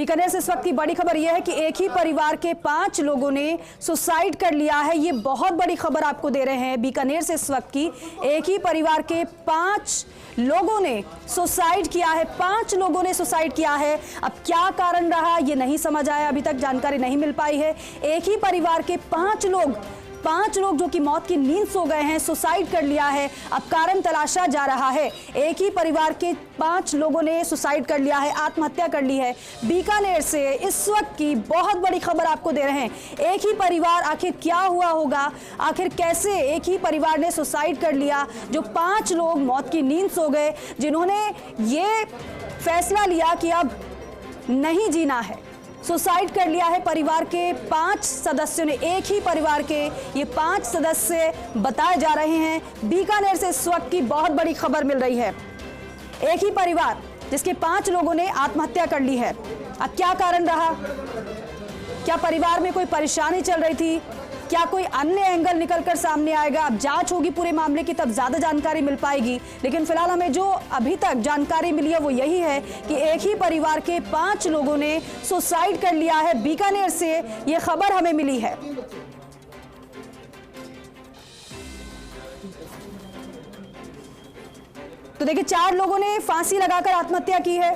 बीकानेर से इस वक्त की बड़ी खबर यह है कि एक ही परिवार के 5 लोगों ने सुसाइड कर लिया है। ये बहुत बड़ी खबर आपको दे रहे हैं बीकानेर से इस वक्त की। एक ही परिवार के 5 लोगों ने सुसाइड किया है। 5 लोगों ने सुसाइड किया है। अब क्या कारण रहा ये नहीं समझ आया, अभी तक जानकारी नहीं मिल पाई है। एक ही परिवार के 5 लोग जो कि मौत की नींद सो गए हैं, सुसाइड कर लिया है। अब कारण तलाशा जा रहा है। एक ही परिवार के 5 लोगों ने सुसाइड कर लिया है, आत्महत्या कर ली है। बीकानेर से इस वक्त की बहुत बड़ी खबर आपको दे रहे हैं। एक ही परिवार, आखिर क्या हुआ होगा, आखिर कैसे एक ही परिवार ने सुसाइड कर लिया। जो 5 लोग मौत की नींद सो गए, जिन्होंने ये फैसला लिया कि अब नहीं जीना है, सुसाइड कर लिया है। परिवार के 5 सदस्यों ने, एक ही परिवार के ये 5 सदस्य बताए जा रहे हैं। बीकानेर से इस वक्त की बहुत बड़ी खबर मिल रही है। एक ही परिवार जिसके 5 लोगों ने आत्महत्या कर ली है। अब क्या कारण रहा? क्या परिवार में कोई परेशानी चल रही थी? क्या कोई अन्य एंगल निकलकर सामने आएगा? अब जांच होगी पूरे मामले की, तब ज्यादा जानकारी मिल पाएगी। लेकिन फिलहाल हमें जो अभी तक जानकारी मिली है वो यही है कि एक ही परिवार के 5 लोगों ने सुसाइड कर लिया है। बीकानेर से ये खबर हमें मिली है। तो देखिए, 4 लोगों ने फांसी लगाकर आत्महत्या की है।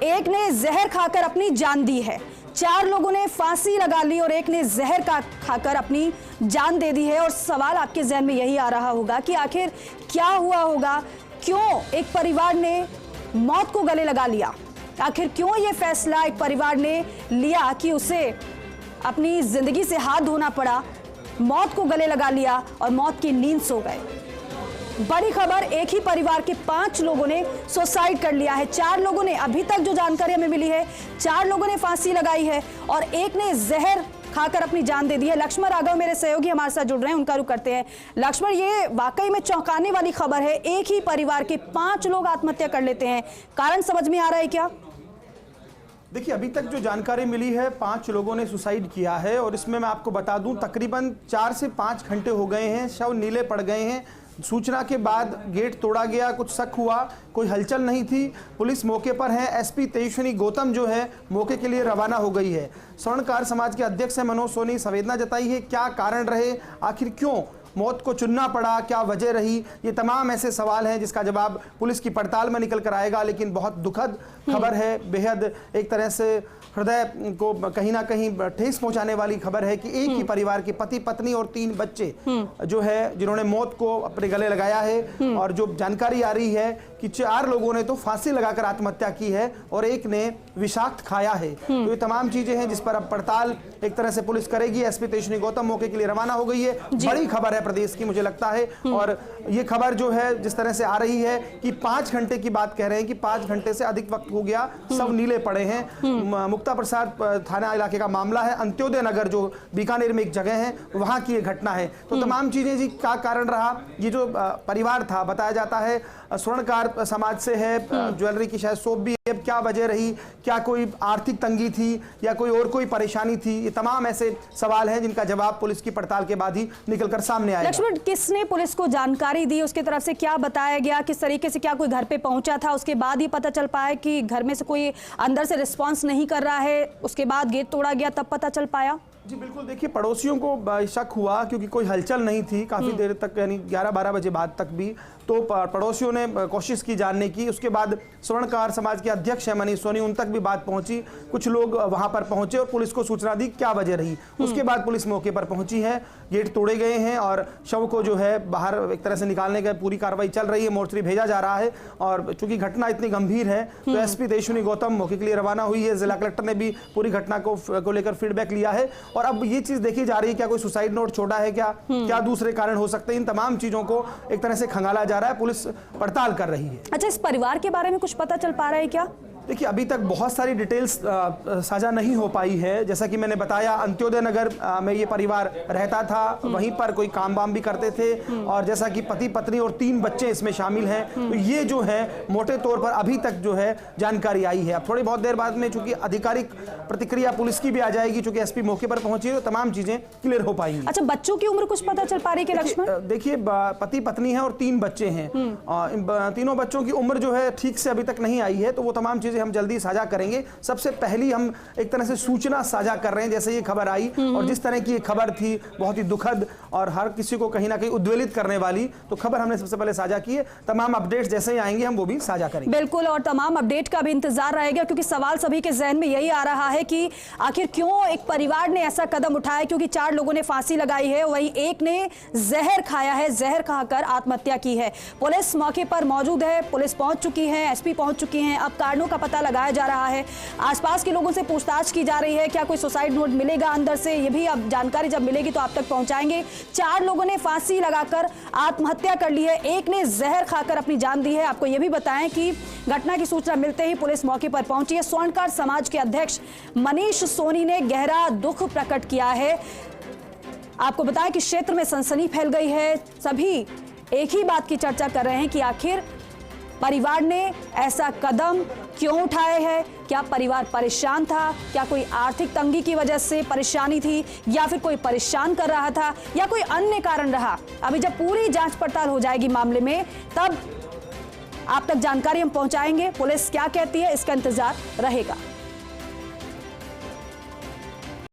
एक ने जहर खाकर अपनी जान दी है। 4 लोगों ने फांसी लगा ली और एक ने जहर खाकर अपनी जान दे दी है। और सवाल आपके जहन में यही आ रहा होगा कि आखिर क्या हुआ होगा, क्यों एक परिवार ने मौत को गले लगा लिया, आखिर क्यों ये फैसला एक परिवार ने लिया कि उसे अपनी जिंदगी से हाथ धोना पड़ा, मौत को गले लगा लिया और मौत की नींद सो गए। बड़ी खबर, एक ही परिवार के 5 लोगों ने सुसाइड कर लिया है। 4 लोगों ने, अभी तक जो जानकारी हमें मिली है, 4 लोगों ने फांसी लगाई है और एक ने जहर खाकर अपनी जान दे दी है। लक्ष्मण राघव मेरे सहयोगी हमारे साथ जुड़ रहे हैं, उनका रुख करते हैं। लक्ष्मण, ये वाकई में चौंकाने वाली खबर है। एक ही परिवार के 5 लोग आत्महत्या कर लेते हैं। कारण समझ में आ रहा है क्या? देखिए, अभी तक जो जानकारी मिली है, 5 लोगों ने सुसाइड किया है और इसमें मैं आपको बता दूं तकरीबन 4 से 5 घंटे हो गए हैं, शव नीले पड़ गए हैं। सूचना के बाद गेट तोड़ा गया, कुछ शक हुआ, कोई हलचल नहीं थी। पुलिस मौके पर है। एसपी तेजस्विनी गौतम जो है मौके के लिए रवाना हो गई है। स्वर्णकार समाज के अध्यक्ष है मनोज सोनी, संवेदना जताई है। क्या कारण रहे, आखिर क्यों मौत को चुनना पड़ा, क्या वजह रही, ये तमाम ऐसे सवाल हैं जिसका जवाब पुलिस की पड़ताल में निकल कर आएगा। लेकिन बहुत दुखद खबर है, बेहद एक तरह से हृदय को कहीं ना कहीं ठेस पहुंचाने वाली खबर है कि एक ही परिवार के पति पत्नी और 3 बच्चे जो है जिन्होंने मौत को अपने गले लगाया है। और जो जानकारी आ रही है कि 4 लोगों ने तो फांसी लगाकर आत्महत्या की है और एक ने विषाक्त खाया है। तो ये तमाम चीजें हैं जिस पर अब पड़ताल एक तरह से पुलिस करेगी। एसपी तेजस्विनी गौतम मौके के लिए रवाना हो गई है। बड़ी खबर है प्रदेश की, मुझे लगता है। और ये खबर जो है जिस तरह से आ रही है कि 5 घंटे की बात कह रहे हैं कि 5 घंटे से अधिक वक्त हो गया, सब नीले पड़े हैं। मुक्ता प्रसाद थाना इलाके का मामला है। अंत्योदय नगर जो बीकानेर में एक जगह है, वहां की ये घटना है। तो तमाम चीजें जी, क्या कारण रहा, ये जो परिवार था बताया जाता है स्वर्णकार समाज से है, ज्वेलरी की शायद शॉप भी है। क्या वजह रही, क्या कोई आर्थिक तंगी थी या कोई और कोई परेशानी थी, ये तमाम ऐसे सवाल हैं जिनका जवाब पुलिस की पड़ताल के बाद ही निकलकर सामने आएगा। लक्ष्मण, किसने पुलिस को जानकारी दी, उसकी तरफ से क्या बताया गया, किस तरीके से, क्या कोई घर पे पहुंचा था, उसके बाद ही पता चल पाया कि घर में से कोई अंदर से रिस्पॉन्स नहीं कर रहा है, उसके बाद गेट तोड़ा गया तब पता चल पाया? जी बिल्कुल, देखिए पड़ोसियों को शक हुआ क्योंकि कोई हलचल नहीं थी काफ़ी देर तक, यानी 11-12 बजे बाद तक भी। तो पड़ोसियों ने कोशिश की जानने की। उसके बाद स्वर्णकार समाज के अध्यक्ष है मनीष सोनी, उन तक भी बात पहुंची। कुछ लोग वहां पर पहुंचे और पुलिस को सूचना दी क्या वजह रही। उसके बाद पुलिस मौके पर पहुंची है, गेट तोड़े गए हैं और शव को जो है बाहर एक तरह से निकालने की पूरी कार्रवाई चल रही है। मोर्चरी भेजा जा रहा है और चूंकि घटना इतनी गंभीर है तो एसपी तेजस्विनी गौतम मौके के लिए रवाना हुई है। जिला कलेक्टर ने भी पूरी घटना को लेकर फीडबैक लिया है और अब ये चीज देखी जा रही है क्या कोई सुसाइड नोट छोड़ा है, क्या दूसरे कारण हो सकते हैं। इन तमाम चीजों को एक तरह से खंगाला जा रहा है, पुलिस पड़ताल कर रही है। अच्छा, इस परिवार के बारे में कुछ पता चल पा रहा है क्या? देखिए, अभी तक बहुत सारी डिटेल्स साझा नहीं हो पाई है। जैसा कि मैंने बताया, अंत्योदय नगर में ये परिवार रहता था, वहीं पर कोई काम वाम भी करते थे और जैसा कि पति पत्नी और 3 बच्चे इसमें शामिल हैं। तो ये जो है मोटे तौर पर अभी तक जो है जानकारी आई है। अब थोड़ी बहुत देर बाद में चूंकि आधिकारिक प्रतिक्रिया पुलिस की भी आ जाएगी, चूंकि एसपी मौके पर पहुंची है, तो तमाम चीजें क्लियर हो पाएंगी। अच्छा, बच्चों की उम्र कुछ पता चल पा रही है लक्ष्मण? देखिए, पति पत्नी है और 3 बच्चे हैं। तीनों बच्चों की उम्र जो है ठीक से अभी तक नहीं आई है, तो वो तमाम चीजें चीजें हम जल्दी साझा करेंगे। सबसे पहली हम एक तरह से सूचना साझा कर रहे हैं, जैसे ये खबर आई और जिस तरह की ये खबर थी बहुत ही दुखद और हर किसी को कहीं ना कहीं उद्वेलित करने वाली, तो खबर हमने सबसे पहले साझा की है। तमाम अपडेट्स जैसे ही आएंगे हम वो भी साझा करेंगे। बिल्कुल, और तमाम अपडेट का भी इंतजार रहेगा, क्योंकि सवाल सभी के जहन में यही आ रहा है कि आखिर क्यों एक परिवार ने ऐसा कदम उठाया, क्योंकि 4 लोगों ने फांसी लगाई है, वहीं एक ने जहर खाया है, जहर खाकर आत्महत्या की है। पुलिस मौके पर मौजूद है, पुलिस पहुंच चुकी है, एसपी पहुंच चुकी हैं। अब कारणों का पता लगाया जा रहा है, आसपास के लोगों से पूछताछ की जा रही है, क्या कोई सुसाइड नोट मिलेगा अंदर से, ये भी अब जानकारी जब मिलेगी तो आप तक पहुंचाएंगे। 4 लोगों ने फांसी लगाकर आत्महत्या कर ली है, एक ने जहर खाकर अपनी जान दी है। आपको यह भी बताएं कि घटना की सूचना मिलते ही पुलिस मौके पर पहुंची है। स्वर्णकार समाज के अध्यक्ष मनीष सोनी ने गहरा दुख प्रकट किया है। आपको बताएं कि क्षेत्र में सनसनी फैल गई है, सभी एक ही बात की चर्चा कर रहे हैं कि आखिर परिवार ने ऐसा कदम क्यों उठाए हैं। क्या परिवार परेशान था, क्या कोई आर्थिक तंगी की वजह से परेशानी थी, या फिर कोई परेशान कर रहा था, या कोई अन्य कारण रहा। अभी जब पूरी जांच पड़ताल हो जाएगी मामले में, तब आप तक जानकारी हम पहुंचाएंगे। पुलिस क्या कहती है इसका इंतजार रहेगा।